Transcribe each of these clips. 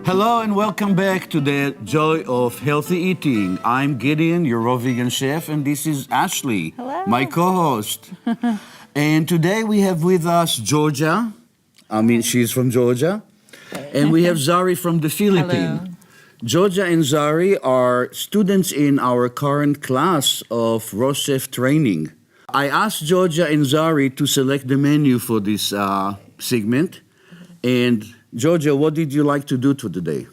Hello and welcome back to the Joy of Healthy Eating. I'm Gideon, your raw vegan chef, and this is Ashley, my co-host. And today we have with us Georgia. She's from Georgia. And we have Czaree from the Philippines. Hello. Georgia and Czaree are students in our current class of raw chef training. I asked Georgia and Czaree to select the menu for this segment. And Georgia, what did you like to do today?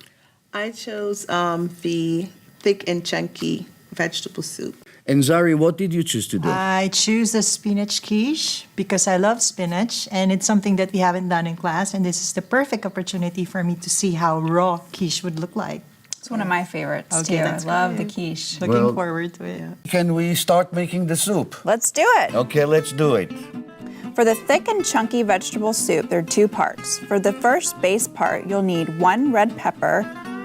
I chose the thick and chunky vegetable soup. And Czaree, what did you choose to do? I choose the spinach quiche because I love spinach and it's something that we haven't done in class, and this is the perfect opportunity for me to see how raw quiche would look like. It's one of my favorites Okay, too. I that's love great. the quiche. Looking forward to it. Can we start making the soup? Let's do it. Okay, let's do it. For the thick and chunky vegetable soup, there are two parts. For the first base part, you'll need 1 red pepper,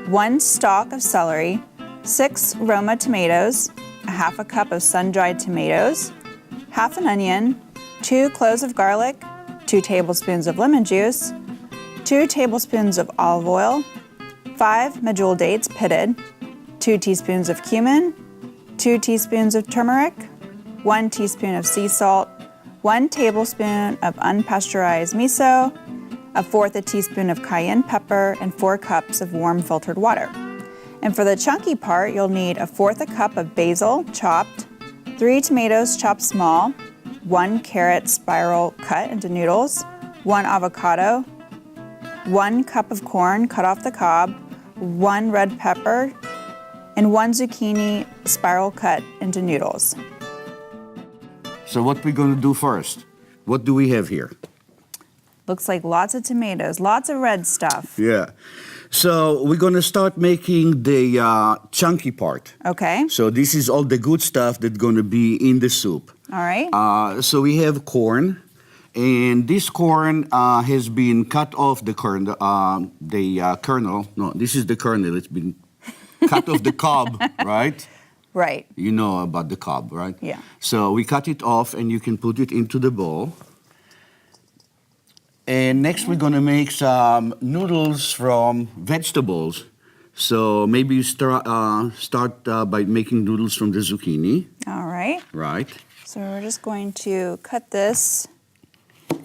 1 stalk of celery, 6 Roma tomatoes, a half a cup of sun-dried tomatoes, half an onion, 2 cloves of garlic, 2 tablespoons of lemon juice, 2 tablespoons of olive oil, 5 medjool dates pitted, 2 teaspoons of cumin, 2 teaspoons of turmeric, 1 teaspoon of sea salt, 1 tablespoon of unpasteurized miso, 1/4 teaspoon of cayenne pepper, and 4 cups of warm filtered water. And for the chunky part, you'll need 1/4 cup of basil chopped, 3 tomatoes chopped small, 1 carrot spiral cut into noodles, 1 avocado, 1 cup of corn cut off the cob, 1 red pepper, and 1 zucchini spiral cut into noodles. So what we're going to do first? What do we have here? Looks like lots of tomatoes, lots of red stuff. Yeah. So we're going to start making the chunky part. Okay, So this is all the good stuff that's going to be in the soup. all right. So we have corn, and this corn has been cut off the kernel. Kernel. No, this is the kernel. It's been cut off the cob, right? Right. You know about the cob, right? Yeah. So we cut it off, and you can put it into the bowl. And next we're going to make some noodles from vegetables. So maybe you start by making noodles from the zucchini. All right. Right. So we're just going to cut this.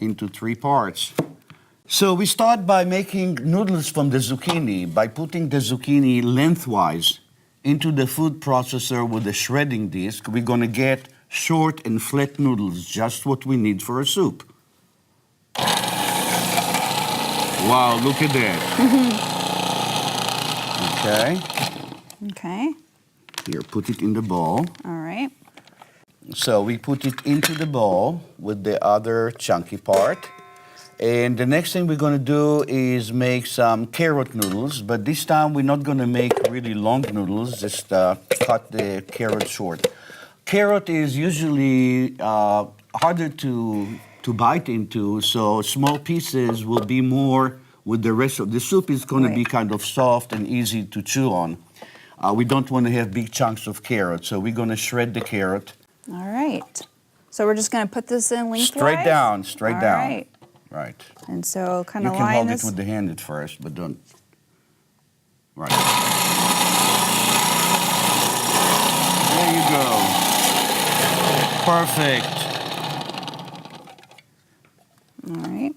Into 3 parts. So we start by making noodles from the zucchini by putting the zucchini lengthwise into the food processor with a shredding disc. We're going to get short and flat noodles, just what we need for a soup. Wow, look at that. Okay. Okay. Here, put it in the bowl. All right. So we put it into the bowl with the other chunky part. And the next thing we're going to do is make some carrot noodles, but this time we're not going to make really long noodles, just cut the carrot short. Carrot is usually harder to bite into, so small pieces will be more with the rest of the soup. Is going to be kind of soft and easy to chew on. We don't want to have big chunks of carrot, so we're going to shred the carrot. All right. So we're just going to put this in lengthwise? Straight down, straight down. All right. Right. And so kind You of can line hold this. it with the hand at first, but don't. Right. There you go. Perfect. All right.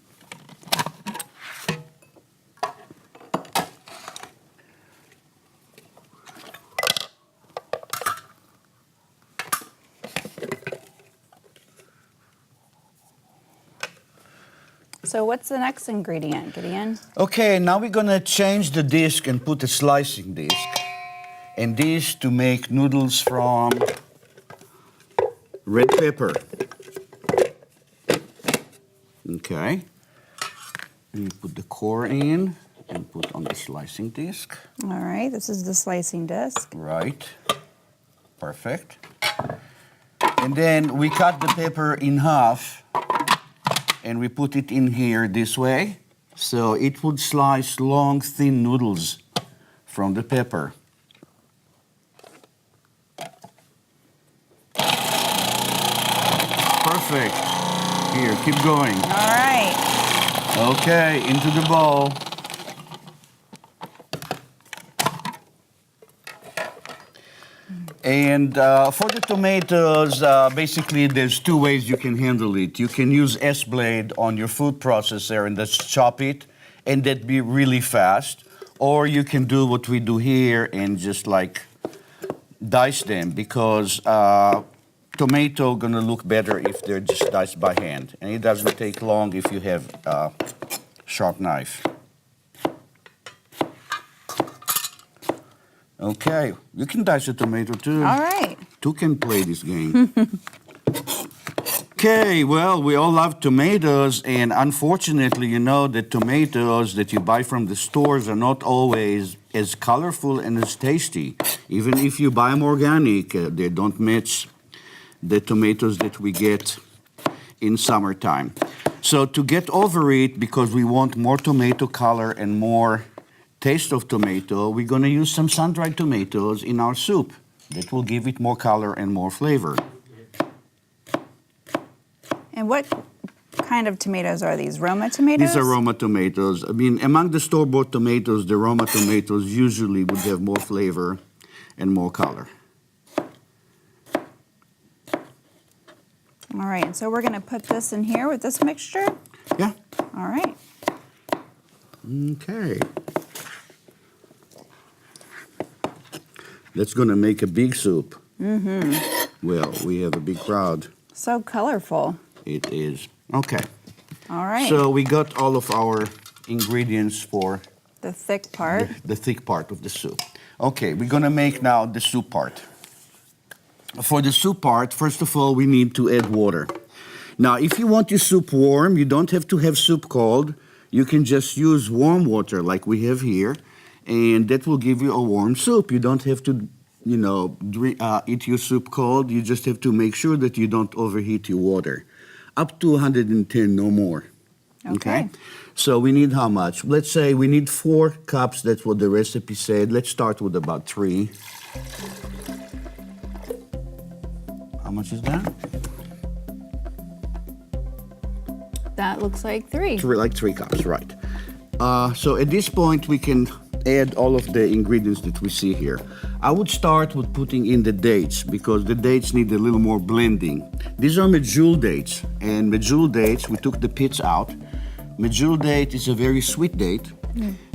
So what's the next ingredient, Gideon? Okay, now we're gonna change the disc and put a slicing disc. And this to make noodles from red pepper. Okay. And you put the core in and put on the slicing disc. All right, this is the slicing disc. Right. Perfect. And then we cut the pepper in half and we put it in here this way. So it would slice long, thin noodles from the pepper. Perfect. Here, keep going. All right. Okay, into the bowl. And for the tomatoes, basically there's two ways you can handle it. You can use S-blade on your food processor and just chop it, and that'd be really fast. Or you can do what we do here and just like dice them, because tomato gonna look better if they're just diced by hand. And it doesn't take long if you have a sharp knife. Okay, you can dice a tomato too. All right. Two can play this game. Okay, well, we all love tomatoes, and unfortunately, you know, the tomatoes that you buy from the stores are not always as colorful and as tasty. Even if you buy them organic, they don't match the tomatoes that we get in summertime. So to get over it, because we want more tomato color and more taste of tomato, we're going to use some sun-dried tomatoes in our soup. That will give it more color and more flavor. And what kind of tomatoes are these? Roma tomatoes? These are Roma tomatoes. I mean, among the store-bought tomatoes, the Roma tomatoes usually would have more flavor and more color. All right, and so we're going to put this in here with this mixture? Yeah. All right. Okay. That's going to make a big soup. Mm-hmm. Well, we have a big crowd. So colorful. It is. Okay. All right. So we got all of our ingredients for the thick part. the thick part of the soup. Okay, we're going to make now the soup part. For the soup part, first of all, we need to add water. Now, if you want your soup warm, you don't have to have soup cold. You can just use warm water like we have here, and that will give you a warm soup. You don't have to, you know, eat your soup cold. You just have to make sure that you don't overheat your water. Up to 110, no more. Okay. So we need how much? Let's say we need 4 cups. That's what the recipe said. Let's start with about 3. How much is that? That looks like 3. Like 3 cups, right. So at this point, we can add all of the ingredients that we see here. I would start with putting in the dates, because the dates need a little more blending. These are medjool dates, and medjool dates, we took the pits out. Medjool date is a very sweet date.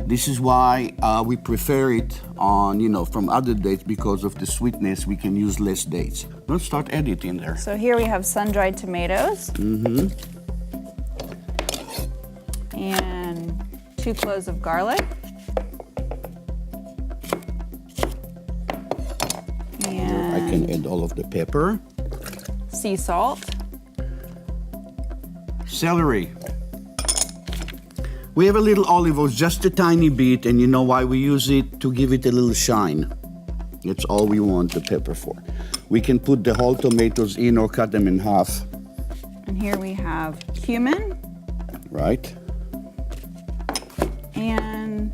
This is why we prefer it on, you know, from other dates, because of the sweetness. We can use less dates. Let's start adding it in there. So here we have sun-dried tomatoes. Mm-hmm. And 2 cloves of garlic. And I can add all of the pepper. sea salt. Celery. We have a little olive oil, just a tiny bit, and you know why we use it? To give it a little shine. That's all we want the pepper for. We can put the whole tomatoes in or cut them in half. And here we have cumin Right? and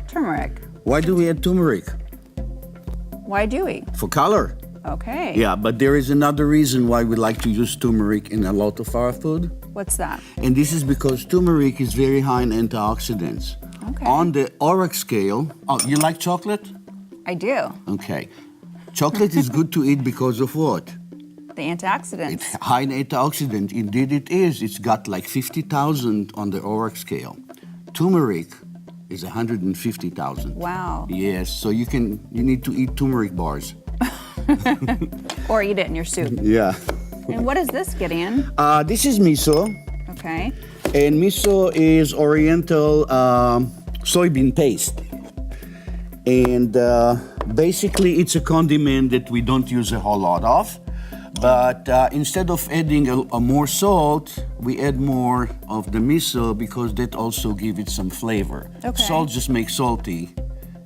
turmeric. Why do we add turmeric? Why do we? For color. Okay. Yeah, but there is another reason why we like to use turmeric in a lot of our food. What's that? And this is because turmeric is very high in antioxidants. Okay. On the ORAC scale, oh, you like chocolate? I do. Okay. Chocolate is good to eat because of what? The antioxidants. It's high in antioxidant. Indeed it is. It's got like 50,000 on the ORAC scale. Turmeric is 150,000. Wow. Yes, so you need to eat turmeric bars. Or eat it in your soup. Yeah. And what is this, Gideon? This is miso. Okay. And miso is Oriental soybean paste. And basically, it's a condiment that we don't use a whole lot of. But instead of adding a more salt, we add more of the miso because that also gives it some flavor. Okay. Salt just makes salty.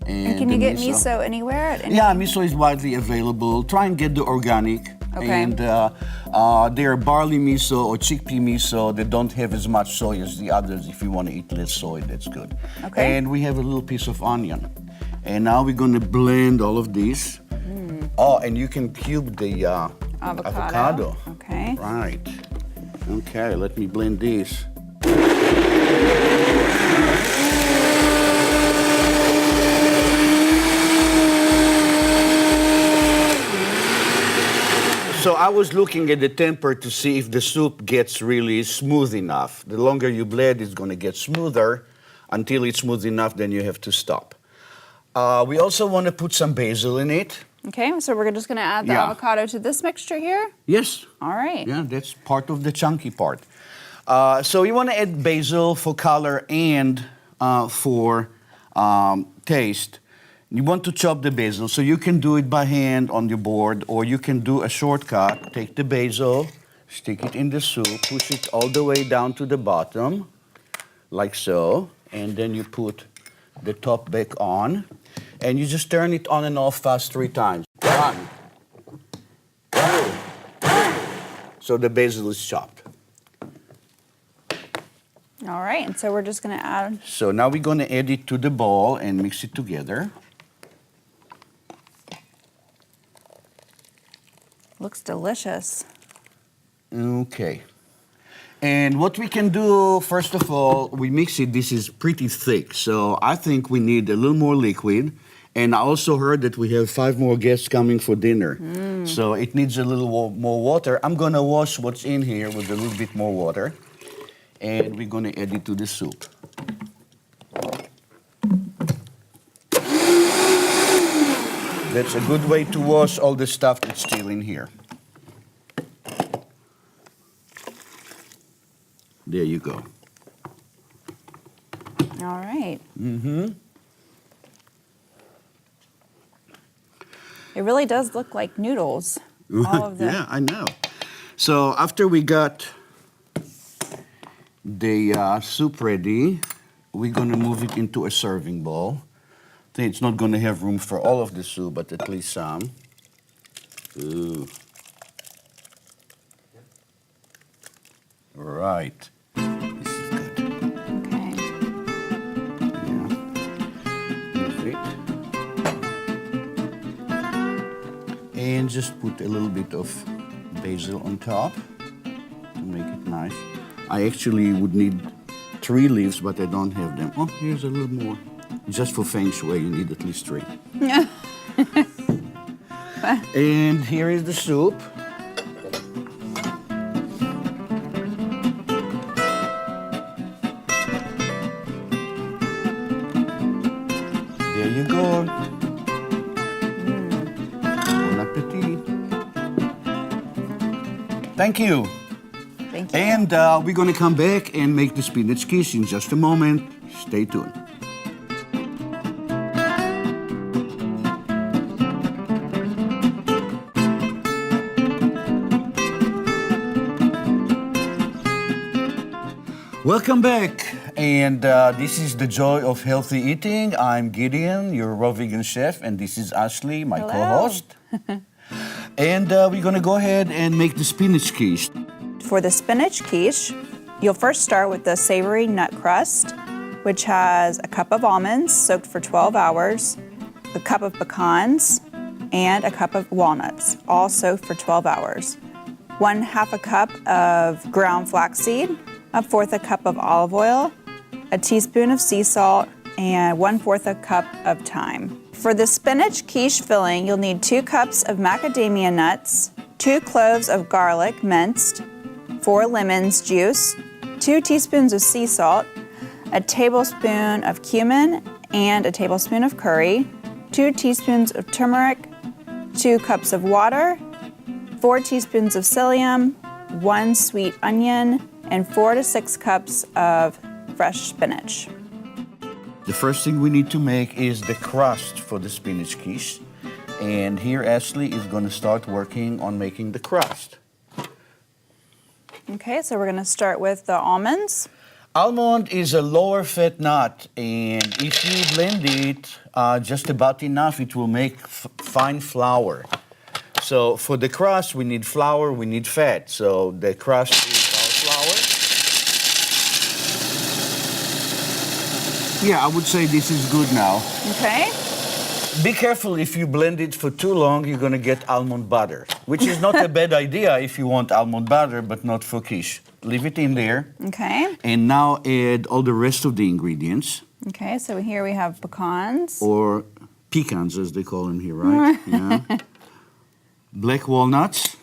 And can you get miso anywhere? At any Yeah, miso is widely available. Try and get the organic. Okay. And there are barley miso or chickpea miso that don't have as much soy as the others. If you want to eat less soy, that's good. Okay. And we have a little piece of onion. And now we're going to blend all of these. Oh, and you can cube the avocado. Okay. Right. Okay, let me blend this. So I was looking at the temper to see if the soup gets really smooth enough. The longer you blend, it's going to get smoother. Until it's smooth enough, then you have to stop. We also want to put some basil in it. Okay, so we're just going to add the Yeah. avocado to this mixture here? Yes. All right. Yeah, that's part of the chunky part. So you want to add basil for color and for taste. You want to chop the basil, so you can do it by hand on your board, or you can do a shortcut. Take the basil, stick it in the soup, push it all the way down to the bottom, like so, and then you put the top back on, and you just turn it on and off fast 3 times. 1, 2, 3. So the basil is chopped. All right, and so we're just going to add. So now we're going to add it to the bowl and mix it together. Looks delicious. Okay. And what we can do, first of all, we mix it. This is pretty thick, so I think we need a little more liquid. And I also heard that we have 5 more guests coming for dinner. So it needs a little more water. I'm going to wash what's in here with a little bit more water. And we're going to add it to the soup. That's a good way to wash all the stuff that's still in here. There you go. All right. It really does look like noodles. All of the. Yeah, I know. So after we got the soup ready, we're going to move it into a serving bowl. I think it's not going to have room for all of the soup, but at least some. Ooh. Right. This is good. Okay. Yeah. Move it. And just put a little bit of basil on top to make it nice. I actually would need 3 leaves, but I don't have them. Oh, here's a little more. Just for feng shui, you need at least 3. And here is the soup. There you go. Bon appetit. Thank you. Thank you. And we're going to come back and make the spinach quiche in just a moment. Stay tuned. Welcome back, and this is the joy of healthy eating. I'm Gideon, your raw vegan chef, and this is Ashley, my Hello. co-host. And we're gonna go ahead and make the spinach quiche. For the spinach quiche, you'll first start with the savory nut crust, which has a cup of almonds soaked for 12 hours, a cup of pecans, and a cup of walnuts, all soaked for 12 hours. 1/2 a cup of ground flaxseed, 1/4 a cup of olive oil, a teaspoon of sea salt, and 1/4 a cup of thyme. For the spinach quiche filling, you'll need 2 cups of macadamia nuts, 2 cloves of garlic minced, 4 lemons juice, 2 teaspoons of sea salt, a tablespoon of cumin and a tablespoon of curry, 2 teaspoons of turmeric, 2 cups of water, 4 teaspoons of psyllium, 1 sweet onion, and 4 to 6 cups of fresh spinach. The first thing we need to make is the crust for the spinach quiche. And here Ashley is going to start working on making the crust. Okay, so we're going to start with the almonds. Almond is a lower fat nut, and if you blend it just about enough, it will make fine flour. So for the crust, we need flour, we need fat. So the crust is our flour. Yeah, I would say this is good now. Okay. Be careful if you blend it for too long, you're going to get almond butter, which is not a bad idea if you want almond butter, but not for quiche. Leave it in there. Okay. And now add all the rest of the ingredients. Okay, so here we have pecans. Or pecans, as they call them here, right? Yeah. Black walnuts.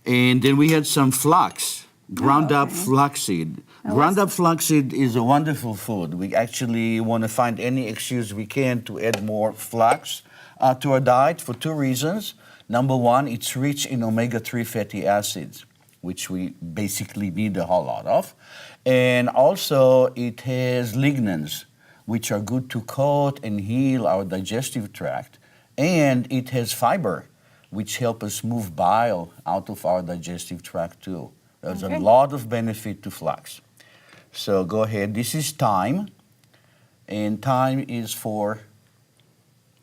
And then we had some flax, ground up flaxseed. Ground up flaxseed is a wonderful food. We actually want to find any excuse we can to add more flax to our diet for 2 reasons. Number 1, it's rich in omega-3 fatty acids, which we basically need a whole lot of. And also it has lignans, which are good to coat and heal our digestive tract. And it has fiber, which help us move bile out of our digestive tract too. There's a lot of benefit to flax. So go ahead. This is thyme, and thyme is for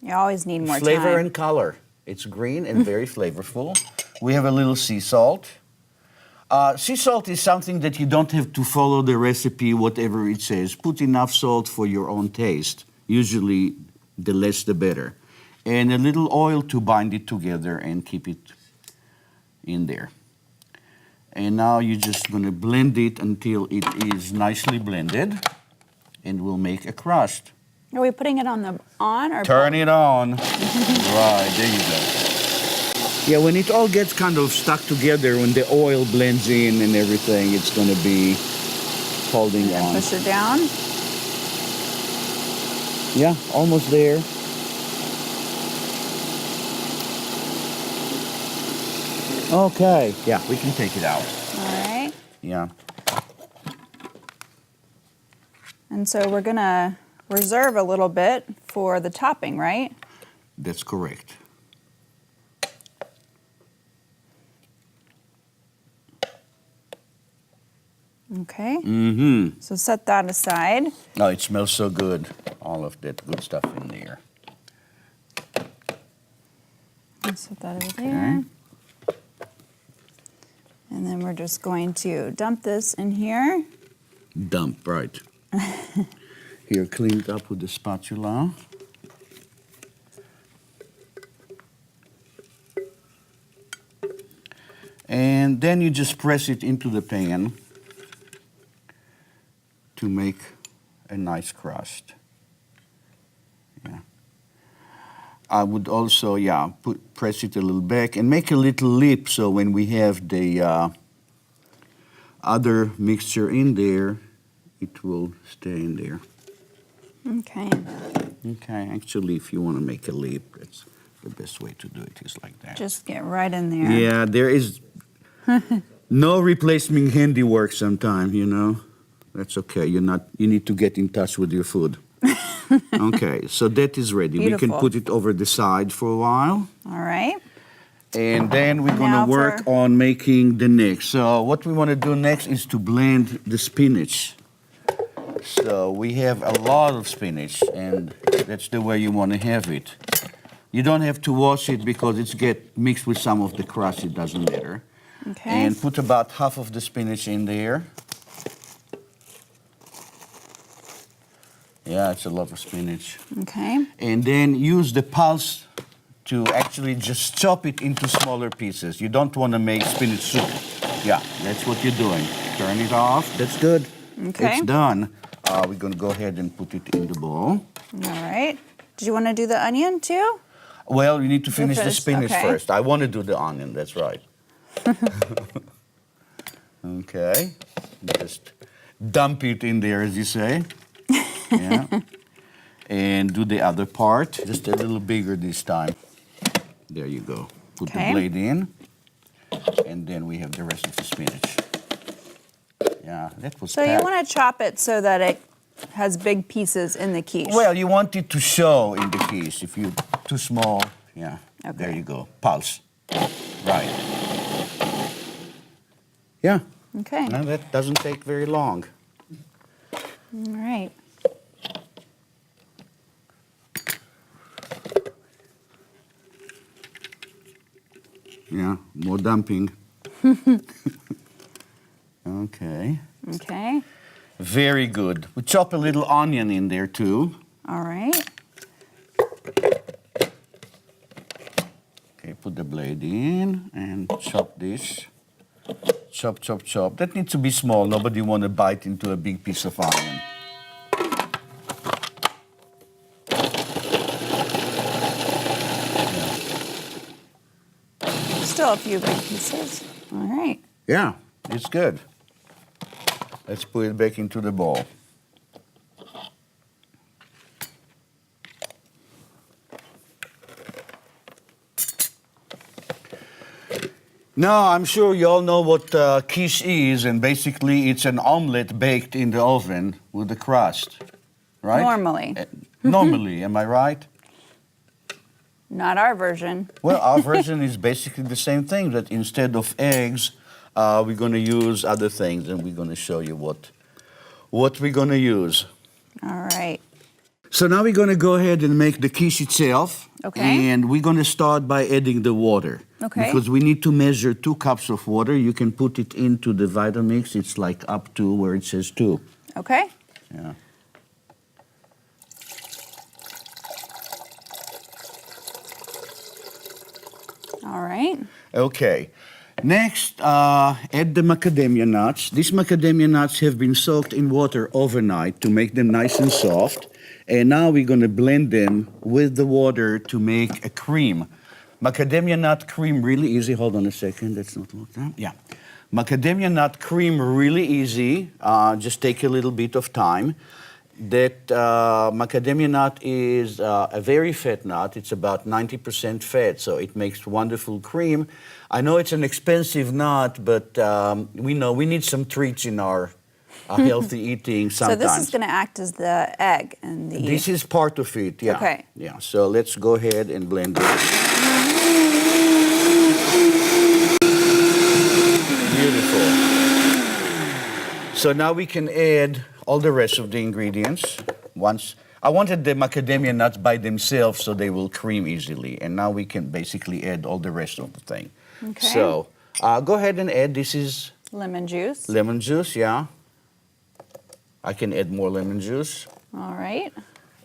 You always need more flavor time. and color. It's green and very flavorful. We have a little sea salt. Sea salt is something that you don't have to follow the recipe, whatever it says. Put enough salt for your own taste. Usually, the less the better. And a little oil to bind it together and keep it in there. And now you're just going to blend it until it is nicely blended, and we'll make a crust. Are we putting it on or Turn it on. Right, there you go. Yeah, when it all gets kind of stuck together, when the oil blends in and everything, it's going to be holding on. push it down? Yeah, almost there. Okay, yeah, we can take it out. All right. Yeah. And so we're going to reserve a little bit for the topping, right? That's correct. Okay. Mm-hmm. So set that aside. Oh, it smells so good. All of that good stuff in there. Let's set that over there. And then we're just going to dump this in here. Dump, right. Here, clean it up with the spatula. And then you just press it into the pan to make a nice crust. Yeah. I would also, press it a little back and make a little lip so when we have the other mixture in there, it will stay in there. Okay. Okay, actually, if you want to make a lip, that's the best way to do it is like that. Just get right in there. Yeah, there is no replacing handiwork sometimes, you know. That's okay. You need to get in touch with your food. Okay, so that is ready. Beautiful. We can put it over the side for a while. All right. And then we're going Now to work on making the next. So what we want to do next is to blend the spinach. So we have a lot of spinach, and that's the way you want to have it. You don't have to wash it because it's get mixed with some of the crust. It doesn't matter. Okay. And put about half of the spinach in there. Yeah, it's a lot of spinach. Okay. And then use the pulse to actually just chop it into smaller pieces. You don't want to make spinach soup. Yeah, that's what you're doing. Turn it off. That's good. Okay. It's done. We're going to go ahead and put it in the bowl. All right. Did you want to do the onion too? Well, you need to finish the First, spinach okay. first. I want to do the onion, that's right. Okay. Just dump it in there, as you say. Yeah. And do the other part, just a little bigger this time. There you go. Put the Okay. blade in. And then we have the rest of the spinach. Yeah, that was So you packed. want to chop it so that it has big pieces in the quiche. Well, you want it to show in the quiche. If you're too small, yeah, there Okay. you go. Pulse. Right. Yeah. Okay. Now that doesn't take very long. All right. Yeah, more dumping. Okay. Okay. Very good. We chop a little onion in there too. All right. Okay, put the blade in and chop this. Chop, chop, chop. That needs to be small. Nobody want to bite into a big piece of onion. Still a few big pieces. All right. Yeah, it's good. Let's put it back into the bowl. Now, I'm sure you all know what quiche is, and basically it's an omelet baked in the oven with the crust, right? Normally. Normally, am I right? Not our version. Well, our version is basically the same thing, that instead of eggs, we're going to use other things, and we're going to show you what we're going to use. All right. So now we're going to go ahead and make the quiche itself. Okay. And we're going to start by adding the water. Okay. Because we need to measure 2 cups of water. You can put it into the Vitamix. It's like up to where it says 2. Okay. Yeah. All right. Okay. Next, add the macadamia nuts. These macadamia nuts have been soaked in water overnight to make them nice and soft. And now we're going to blend them with the water to make a cream. Macadamia nut cream, really easy. Hold on a second. That's not what that. Yeah. Macadamia nut cream, really easy. Just take a little bit of time. That macadamia nut is a very fat nut. It's about 90% fat, so it makes wonderful cream. I know it's an expensive nut, but we know we need some treats in our healthy eating sometimes. So this is going to act as the egg and the... This is part of it, yeah. Okay. Yeah, so let's go ahead and blend it. Beautiful. So now we can add all the rest of the ingredients. Once I wanted the macadamia nuts by themselves so they will cream easily, and now we can basically add all the rest of the thing. Okay. So go ahead and add. This is Lemon juice. lemon juice, yeah. I can add more lemon juice, All right.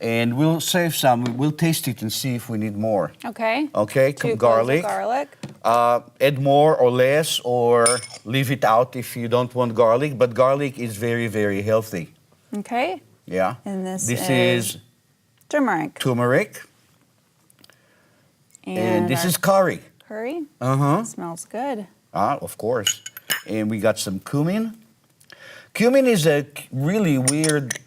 and we'll save some. We'll taste it and see if we need more. Okay. Okay, 2 garlic. cloves of garlic. Add more or less, or leave it out if you don't want garlic. But garlic is very, very healthy. Okay. Yeah. And this is turmeric. turmeric, and this our is curry. curry. Smells good. Of course. And we got some cumin. Cumin is a really weird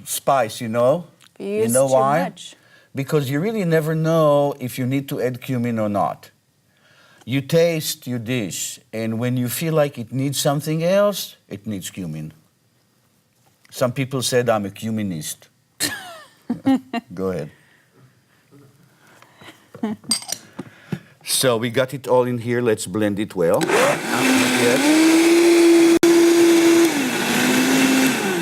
spice, you know. If you use know too why? much. Because you really never know if you need to add cumin or not. You taste your dish, and when you feel like it needs something else, it needs cumin. Some people said I'm a cuminist. Go ahead. So we got it all in here. Let's blend it well. Not yet.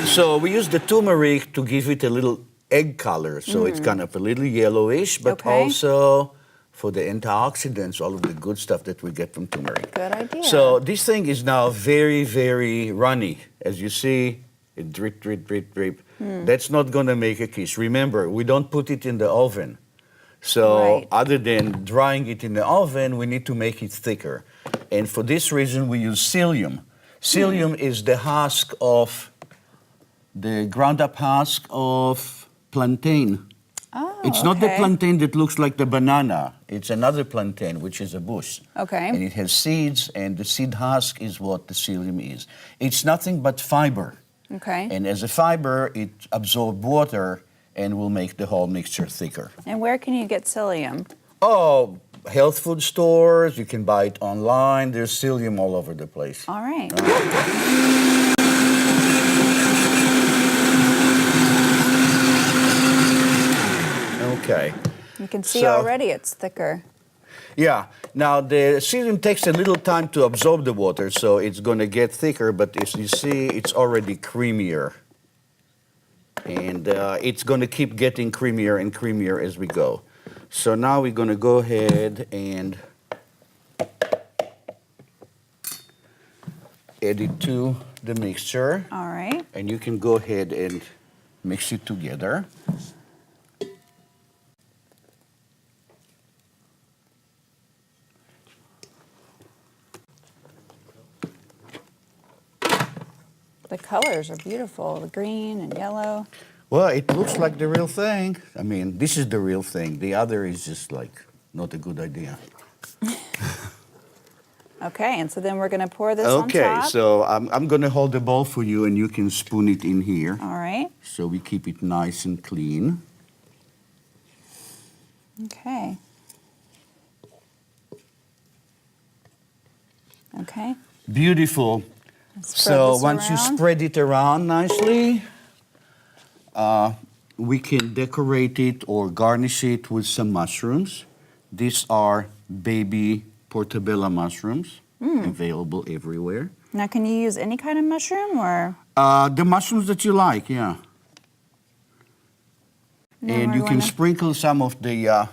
So we use the turmeric to give it a little egg color, so it's kind of a little yellowish, but Okay. also for the antioxidants, all of the good stuff that we get from turmeric. Good idea. So this thing is now very, very runny. As you see, it drip, drip, drip, drip. That's not going to make a quiche. Remember, we don't put it in the oven. So Right. other than drying it in the oven, we need to make it thicker. And for this reason, we use psyllium. Psyllium is the husk of, the ground up husk of plantain. Oh, It's not the okay. plantain that looks like the banana. It's another plantain, which is a bush. Okay. And it has seeds, and the seed husk is what the psyllium is. It's nothing but fiber. Okay. And as a fiber, it absorbs water and will make the whole mixture thicker. And where can you get psyllium? Oh, health food stores. You can buy it online. There's psyllium all over the place. All right. Okay. You can see So- already it's thicker. Yeah. Now the psyllium takes a little time to absorb the water, so it's going to get thicker. But as you see, it's already creamier, and it's going to keep getting creamier and creamier as we go. So now we're going to go ahead and add it to the mixture, All right. and you can go ahead and mix it together. The colors are beautiful, the green and yellow. Well, it looks like the real thing. I mean, this is the real thing. The other is just like not a good idea. Okay, and so then we're going to pour this on Okay, top. so I'm going to hold the bowl for you, and you can spoon it in here. All right. So we keep it nice and clean. Okay. Okay. Beautiful. Spread So this once you around. spread it around nicely, we can decorate it or garnish it with some mushrooms. These are baby portobello mushrooms, available everywhere. Now, can you use any kind of mushroom or? The mushrooms that you like, yeah. No, And we're you can gonna- sprinkle some of the,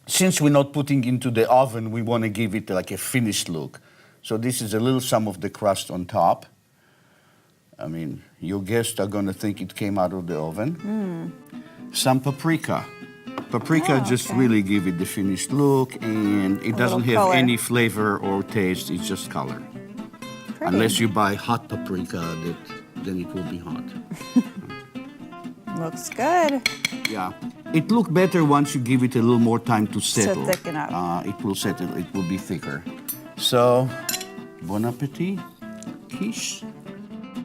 since we're not putting into the oven, we want to give it like a finished look. So this is a little some of the crust on top. I mean, your guests are going to think it came out of the oven. Some paprika. Paprika Oh, just okay. really give it the finished look, and it doesn't little have color. any flavor or taste. It's just color. Pretty. Unless you buy hot paprika, then it will be hot. Looks good. Yeah. It looks better once you give it a little more time to settle. thicken up. It will settle. It will be thicker. So, bon appetit, quiche.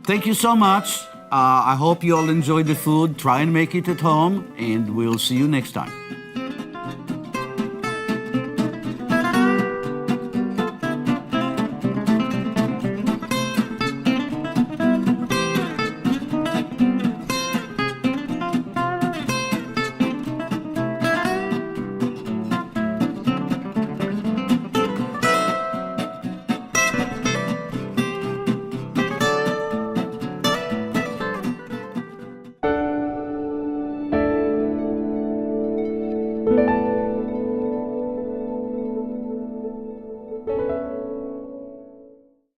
Thank you so much. I hope you all enjoyed the food. Try and make it at home, and we'll see you next time.